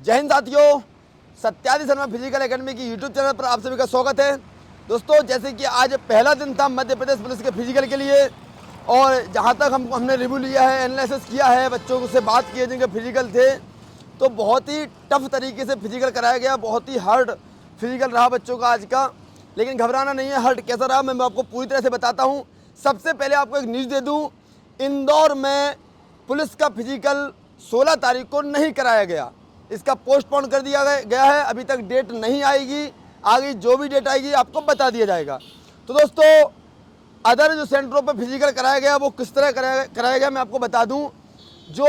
जय हिंद साथियों, सत्यादि Sharma physical academy की यूट्यूब चैनल पर आप सभी का स्वागत है। दोस्तों, जैसे कि आज पहला दिन था मध्य प्रदेश पुलिस के फिजिकल के लिए, और जहां तक हमने रिव्यू लिया है, एनालिसिस किया है, बच्चों से बात की है जिनके फिजिकल थे, तो बहुत ही टफ तरीके से फिजिकल कराया गया। बहुत ही हार्ड फिजिकल रहा बच्चों का आज का, लेकिन घबराना नहीं है। हार्ड कैसा रहा मैं आपको पूरी तरह से बताता हूँ। सबसे पहले आपको एक न्यूज़ दे दूँ, इंदौर में पुलिस का फिजिकल 16 तारीख को नहीं कराया गया, इसका पोस्टपोन कर दिया गया है। अभी तक डेट नहीं आएगी, आगे जो भी डेट आएगी आपको बता दिया जाएगा। तो दोस्तों, अदर जो सेंटरों पर फिजिकल कराया गया वो किस तरह कराया गया मैं आपको बता दूं। जो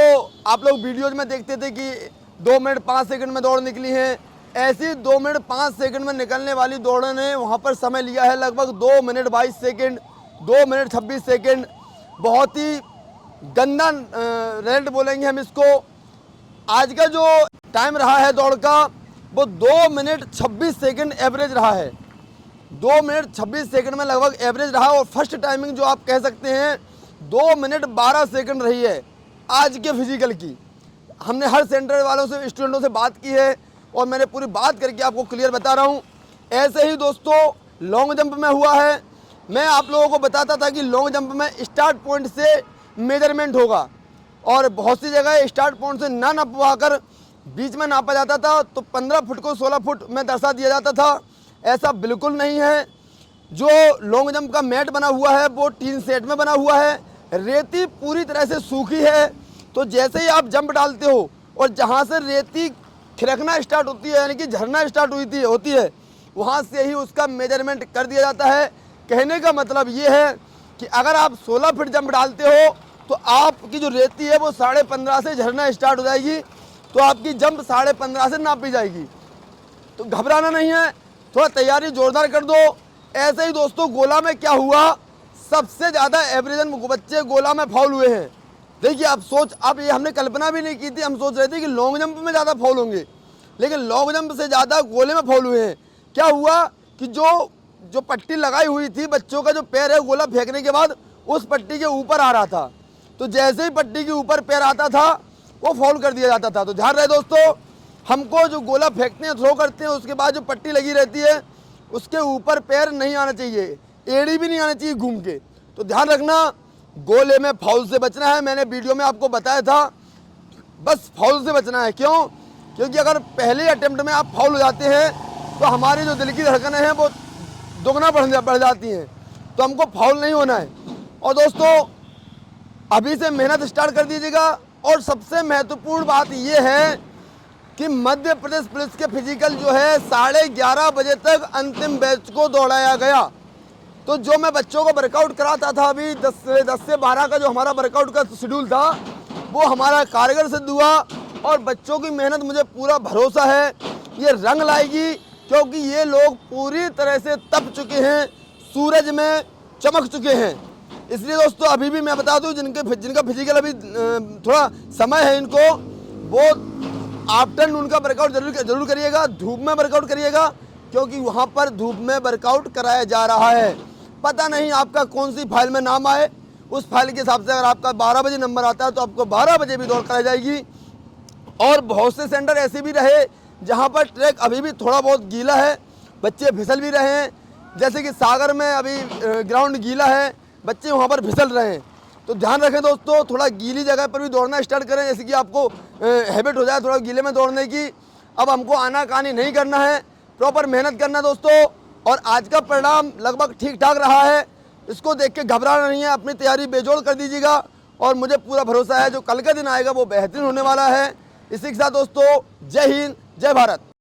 आप लोग वीडियोज में देखते थे कि 2 मिनट 5 सेकंड में दौड़ निकली है, ऐसी 2 मिनट 5 सेकंड में निकलने वाली दौड़ों ने वहाँ पर समय लिया है लगभग 2 मिनट 22 सेकंड, 2 मिनट 26 सेकंड। बहुत ही गंदा रेल्ट बोलेंगे हम इसको। आज का जो टाइम रहा है दौड़ का वो 2 मिनट 26 सेकंड एवरेज रहा है। 2 मिनट 26 सेकंड में लगभग एवरेज रहा, और फर्स्ट टाइमिंग जो आप कह सकते हैं 2 मिनट 12 सेकंड रही है आज के फिजिकल की। हमने हर सेंटर वालों से, स्टूडेंटों से बात की है, और मैंने पूरी बात करके आपको क्लियर बता रहा हूँ। ऐसे ही दोस्तों लॉन्ग जंप में हुआ है। मैं आप लोगों को बताता था कि लॉन्ग जंप में स्टार्ट पॉइंट से मेजरमेंट होगा, और बहुत सी जगह स्टार्ट पॉइंट से ना नपवा कर बीच में नापा जाता था, तो 15 फुट को 16 फुट में दर्शा दिया जाता था। ऐसा बिल्कुल नहीं है। जो लॉन्ग जंप का मैट बना हुआ है वो टीन सेट में बना हुआ है। रेती पूरी तरह से सूखी है, तो जैसे ही आप जंप डालते हो और जहाँ से रेती थिरकना स्टार्ट होती है, यानी कि झरना स्टार्ट होती है, वहाँ से ही उसका मेजरमेंट कर दिया जाता है। कहने का मतलब ये है कि अगर आप 16 फीट जंप डालते हो तो आपकी जो रेती है वो 15.5 से झरना स्टार्ट हो जाएगी, तो आपकी जंप 15.5 से नापी जाएगी। तो घबराना नहीं है, थोड़ा तैयारी जोरदार कर दो। ऐसे ही दोस्तों गोला में क्या हुआ, सबसे ज़्यादा एवरेजन बच्चे गोला में फाउल हुए हैं। देखिए अब ये हमने कल्पना भी नहीं की थी। हम सोच रहे थे कि लॉन्ग जंप में ज़्यादा फाउल होंगे, लेकिन लॉन्ग जंप से ज़्यादा गोले में फाउल हुए हैं। क्या हुआ कि जो पट्टी लगाई हुई थी, बच्चों का जो पैर है गोला फेंकने के बाद उस पट्टी के ऊपर आ रहा था, तो जैसे ही पट्टी के ऊपर पैर आता था वो फाउल कर दिया जाता था। तो ध्यान रहे दोस्तों, हमको जो गोला फेंकते हैं, थ्रो करते हैं, उसके बाद जो पट्टी लगी रहती है उसके ऊपर पैर नहीं आना चाहिए, एड़ी भी नहीं आना चाहिए घूम के। तो ध्यान रखना, गोले में फाउल से बचना है। मैंने वीडियो में आपको बताया था, बस फाउल से बचना है। क्यों? क्योंकि अगर पहले अटेम्प्ट में आप फाउल हो जाते हैं तो हमारी जो दिल की धड़कनें हैं वो दोगुना बढ़ जाती हैं, तो हमको फाउल नहीं होना है। और दोस्तों अभी से मेहनत स्टार्ट कर दीजिएगा। और सबसे महत्वपूर्ण बात यह है कि मध्य प्रदेश पुलिस के फिजिकल जो है 11:30 बजे तक अंतिम बैच को दौड़ाया गया। तो जो मैं बच्चों को वर्कआउट कराता था अभी 10 से 12 का जो हमारा वर्कआउट का शेड्यूल था, वो हमारा कारगर सिद्ध हुआ, और बच्चों की मेहनत मुझे पूरा भरोसा है ये रंग लाएगी, क्योंकि ये लोग पूरी तरह से तप चुके हैं, सूरज में चमक चुके हैं। इसलिए दोस्तों अभी भी मैं बता दूं, जिनका फिजिकल अभी थोड़ा समय है, इनको वो आफ्टरनून का वर्कआउट जरूर करिएगा, धूप में वर्कआउट करिएगा, क्योंकि वहाँ पर धूप में वर्कआउट कराया जा रहा है। पता नहीं आपका कौन सी फाइल में नाम आए, उस फाइल के हिसाब से अगर आपका 12 बजे नंबर आता है तो आपको 12 बजे भी दौड़ कराई जाएगी। और बहुत से सेंटर ऐसे भी रहे जहाँ पर ट्रैक अभी भी थोड़ा बहुत गीला है, बच्चे फिसल भी रहे हैं। जैसे कि सागर में अभी ग्राउंड गीला है, बच्चे वहाँ पर फिसल रहे हैं। तो ध्यान रखें दोस्तों, थोड़ा गीली जगह पर भी दौड़ना स्टार्ट करें, जैसे कि आपको हैबिट हो जाए थोड़ा गीले में दौड़ने की। अब हमको आनाकानी नहीं करना है, प्रॉपर मेहनत करना दोस्तों। और आज का परिणाम लगभग ठीक ठाक रहा है, इसको देख के घबराना नहीं है, अपनी तैयारी बेजोड़ कर दीजिएगा। और मुझे पूरा भरोसा है जो कल का दिन आएगा वो बेहतरीन होने वाला है। इसी के साथ दोस्तों, जय हिंद, जय भारत।